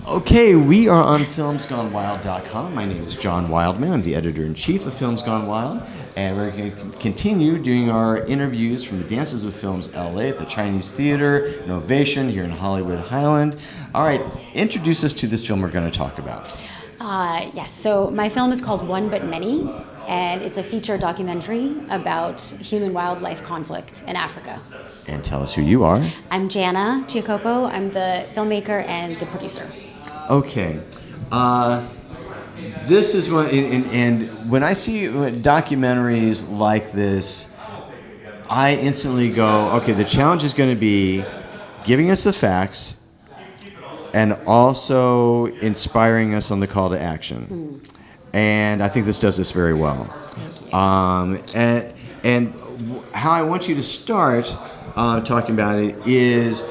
Okay, we are on filmsgonewild.com. My name is John Wildman. I'm the editor-in-chief of Films Gone Wild, and we're going to continue doing our interviews from the Dances with Films LA at the Chinese Theater, Novation here in Hollywood Highland. All right, introduce us to this film we're going to talk about. Yes, so my film is called One But Many, and it's a feature documentary about human-wildlife conflict in Africa. And tell us who you are. I'm Janna Giacoppo. I'm the filmmaker and the producer. Okay. This is one, and when I see documentaries like this, I instantly go, okay, the challenge is going to be giving us the facts and also inspiring us on the call to action. And I think this does this very well. And how I want you to start talking about it is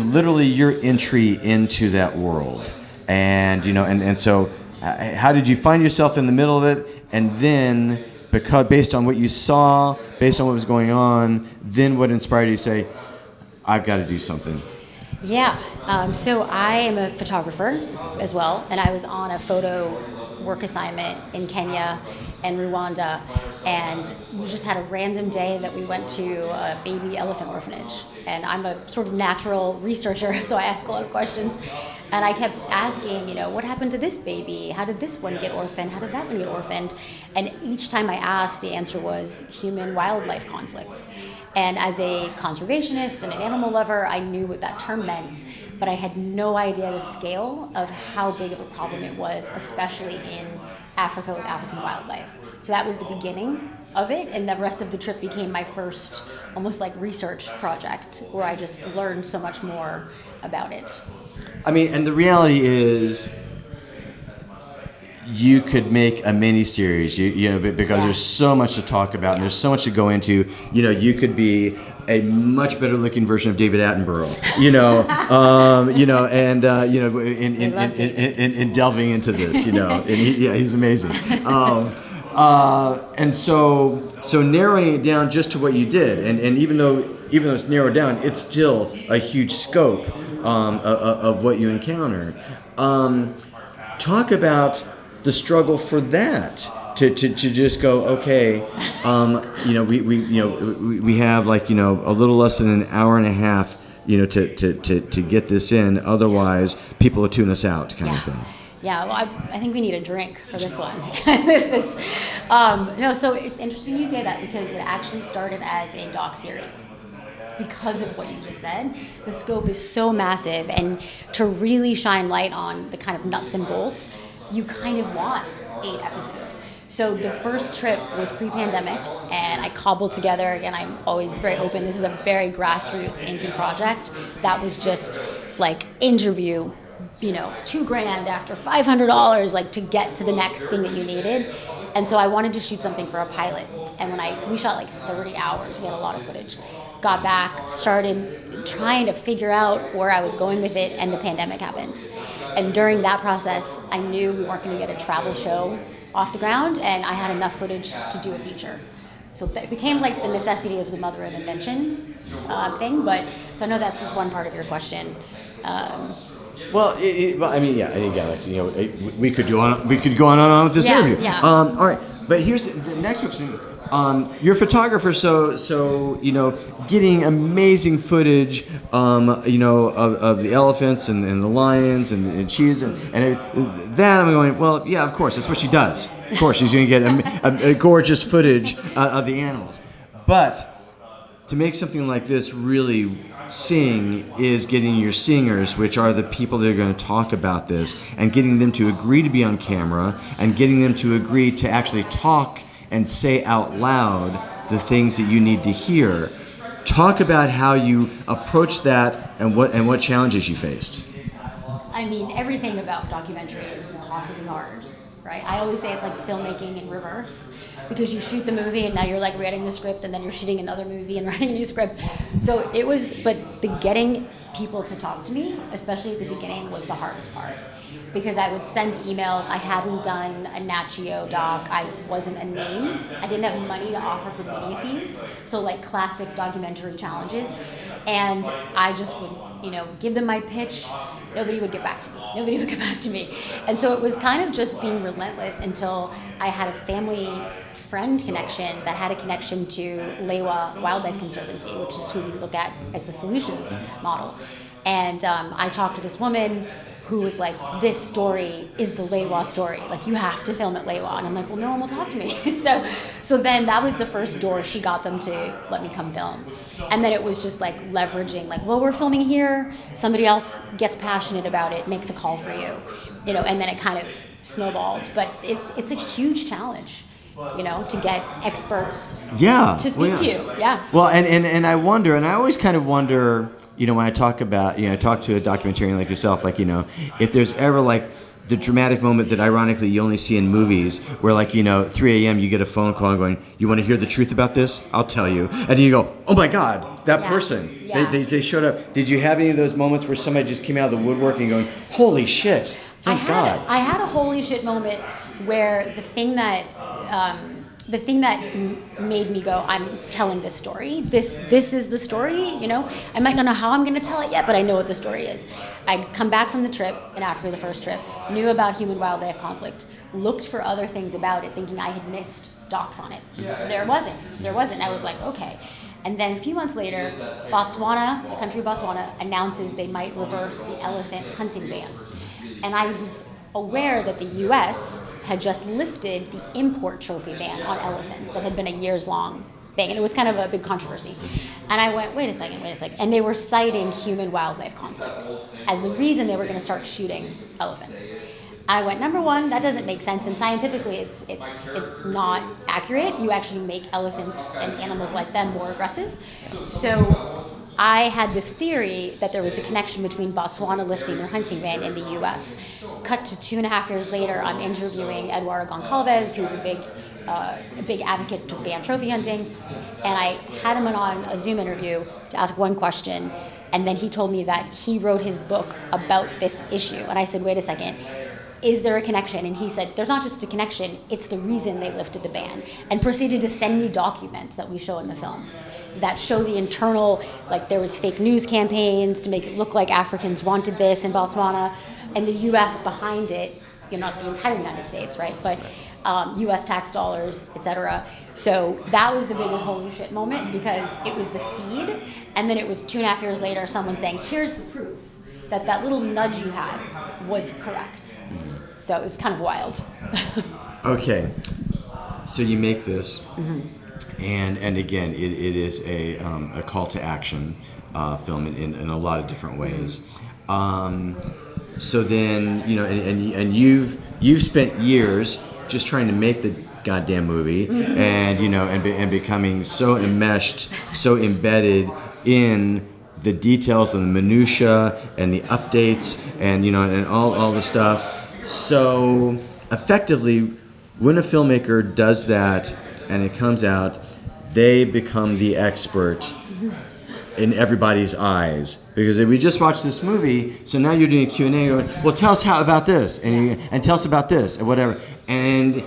literally your entry into that world. And so how did you find yourself in the middle of it? And then, because based on what you saw, based on what was going on, then what inspired you to say, I've got to do something? Yeah, so I am a photographer as well, and I was on a photo work assignment in Kenya and Rwanda, and we just had a random day that we went to a baby elephant orphanage. And I'm a sort of natural researcher, so I ask a lot of questions. And I kept asking, what happened to this baby? How did this one get orphaned? How did that one get orphaned? And each time I asked, the answer was human-wildlife conflict. And as a conservationist and an animal lover, I knew what that term meant, but I had no idea the scale of how big of a problem it was, especially in Africa with African wildlife. So that was the beginning of it, and the rest of the trip became my first almost like research project where I just learned so much more about it. I mean, and the reality is you could make a mini series, because there's so much to talk about and there's so much to go into. You could be a much better looking version of David Attenborough, in delving into this, and he's amazing. And so narrowing it down just to what you did, and even though it's narrowed down, it's still a huge scope of what you encounter. Talk about the struggle for that to just go, okay, we have a little less than an hour and a half, to get this in. Otherwise, people will tune us out, kind of thing. Yeah, well, I think we need a drink for this one. This is so it's interesting you say that, because it actually started as a doc series. Because of what you just said, the scope is so massive, and to really shine light on the kind of nuts and bolts, you kind of want 8 episodes. So the first trip was pre-pandemic, and I cobbled together, again, I'm always very open, this is a very grassroots indie project that was just like interview, $2,000 after $500, to get to the next thing that you needed. And so I wanted to shoot something for a pilot, and we shot 30 hours, we had a lot of footage. Got back, started trying to figure out where I was going with it, and the pandemic happened. And during that process, I knew we weren't going to get a travel show off the ground, and I had enough footage to do a feature. So it became the necessity of the mother of invention thing, but so I know that's just one part of your question. We could go on and on with this interview. Yeah. All right, but here's the next question. You're a photographer, so getting amazing footage, of the elephants and the lions and cheetahs and that. I'm going, well, yeah, of course, that's what she does. Of course, she's going to get a gorgeous footage of the animals. But to make something like this really sing is getting your singers, which are the people that are going to talk about this, and getting them to agree to be on camera and getting them to agree to actually talk and say out loud the things that you need to hear. Talk about how you approached that and what challenges you faced. I mean, everything about documentary is impossibly hard, right? I always say it's like filmmaking in reverse, because you shoot the movie and now you're writing the script, and then you're shooting another movie and writing a new script. So it was, but the getting people to talk to me, especially at the beginning, was the hardest part. Because I would send emails. I hadn't done a Nat Geo doc. I wasn't a name. I didn't have money to offer for media fees. So like classic documentary challenges. And I just would, give them my pitch. Nobody would get back to me. And so it was kind of just being relentless until I had a family friend connection that had a connection to Lewa Wildlife Conservancy, which is who we look at as the solutions model. And I talked to this woman who was like, this story is the Lewa story. Like, you have to film at Lewa. And I'm like, well, no one will talk to me. So then that was the first door. She got them to let me come film. And then it was just like leveraging, like, well, we're filming here. Somebody else gets passionate about it, makes a call for you, and then it kind of snowballed. But it's a huge challenge, to get experts to speak to you. Yeah. Well, and I wonder, and I always kind of wonder, when I talk about, I talk to a documentarian like yourself, like, if there's ever like the dramatic moment that ironically you only see in movies where, like, 3 a.m. you get a phone call and going, you want to hear the truth about this? I'll tell you. And then you go, oh my God, that person. Yeah. They showed up. Did you have any of those moments where somebody just came out of the woodwork and going, holy shit, thank God. I had a holy shit moment where the thing that made me go, I'm telling this story. This is the story, I might not know how I'm going to tell it yet, but I know what the story is. I'd come back from the trip, and after the first trip, knew about human-wildlife conflict, looked for other things about it, thinking I had missed docs on it. There wasn't. I was like, okay. And then a few months later, the country of Botswana, announces they might reverse the elephant hunting ban. And I was aware that the U.S. had just lifted the import trophy ban on elephants that had been a years-long thing, and it was kind of a big controversy. And I went, wait a second, and they were citing human-wildlife conflict as the reason they were going to start shooting elephants. I went, number one, that doesn't make sense, and scientifically it's not accurate. You actually make elephants and animals like them more aggressive. So I had this theory that there was a connection between Botswana lifting their hunting ban and the U.S. Cut to 2.5 years later, I'm interviewing Eduardo Goncalves, who's a big advocate to ban trophy hunting, and I had him on a Zoom interview to ask one question, and then he told me that he wrote his book about this issue, and I said, wait a second, is there a connection? And he said, there's not just a connection, it's the reason they lifted the ban, and proceeded to send me documents that we show in the film that show the internal, like there was fake news campaigns to make it look like Africans wanted this in Botswana, and the U.S. behind it, not the entire United States, right? But U.S. tax dollars, etc. So that was the biggest holy shit moment, because it was the seed, and then it was 2.5 years later, someone saying, here's the proof that little nudge you had was correct. So it was kind of wild. Okay, so you make this. Mm-hmm. And again, it is a call to action film in a lot of different ways. So then, and you've spent years just trying to make the goddamn movie, mm-hmm. and becoming so enmeshed, so embedded in the details and the minutia and the updates and and all the stuff. So effectively, when a filmmaker does that and it comes out, they become the expert in everybody's eyes, because we just watched this movie, so now you're doing a Q&A going, well, tell us about this and tell us about this and whatever, and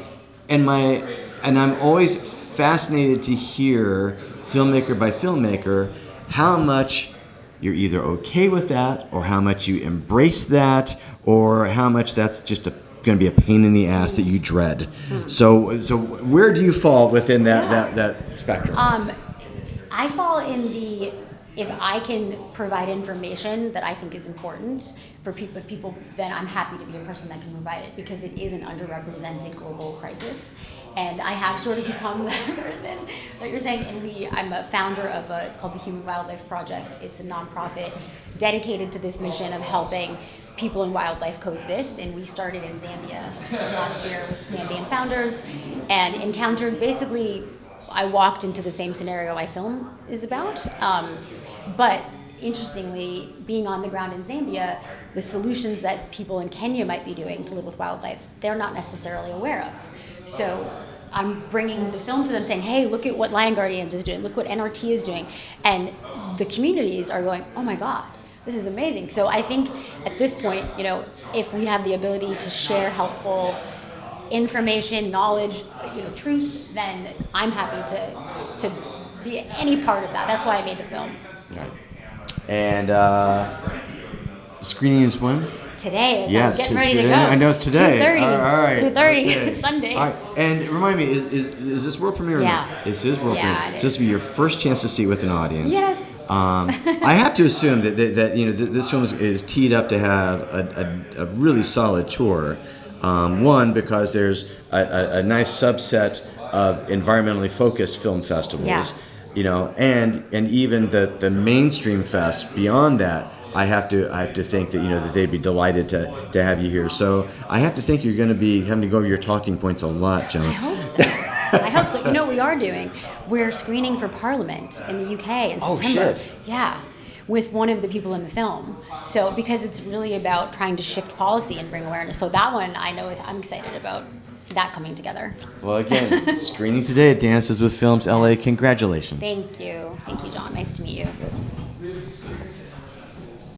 I'm always fascinated to hear, filmmaker by filmmaker, how much you're either okay with that, or how much you embrace that, or how much that's just going to be a pain in the ass that you dread. So where do you fall within that spectrum? I fall in the, if I can provide information that I think is important for people, then I'm happy to be a person that can provide it, because it is an underrepresented global crisis. And I have sort of become that person that you're saying. And I'm a founder of it's called the Human Wildlife Project. It's a nonprofit dedicated to this mission of helping people and wildlife coexist. And we started in Zambia last year with Zambian founders, and encountered, basically, I walked into the same scenario my film is about. But interestingly, being on the ground in Zambia, the solutions that people in Kenya might be doing to live with wildlife, they're not necessarily aware of. So I'm bringing the film to them saying, hey, look at what Lion Guardians is doing, look what NRT is doing. And the communities are going, oh my God, this is amazing. So I think at this point, if we have the ability to share helpful information, knowledge, truth, then I'm happy to be any part of that. That's why I made the film. Right. And screening is when? Today. Yeah, I'm getting ready to go. I know it's today. 2:30. All right. 2:30. Okay. It's Sunday. All right. And remind me, is this world premiere? Yeah. This is world Yeah, premiere. it So this will be your first chance to see it with an audience. Yes. I have to assume that this film is teed up to have a really solid tour. One, because there's a nice subset of environmentally focused film festivals. Yeah. And even the mainstream fest beyond that. I have to think that that they'd be delighted to have you here. So I have to think you're going to be having to go over your talking points a lot, Janna. I hope so. I hope so. You know what we are doing? We're screening for Parliament in the UK in September. Oh, shit. Yeah, with one of the people in the film. So because it's really about trying to shift policy and bring awareness. So that one I know I'm excited about that coming together. Well, again, screening today at Dances with Films LA. Congratulations. Thank you, John. Nice to meet you.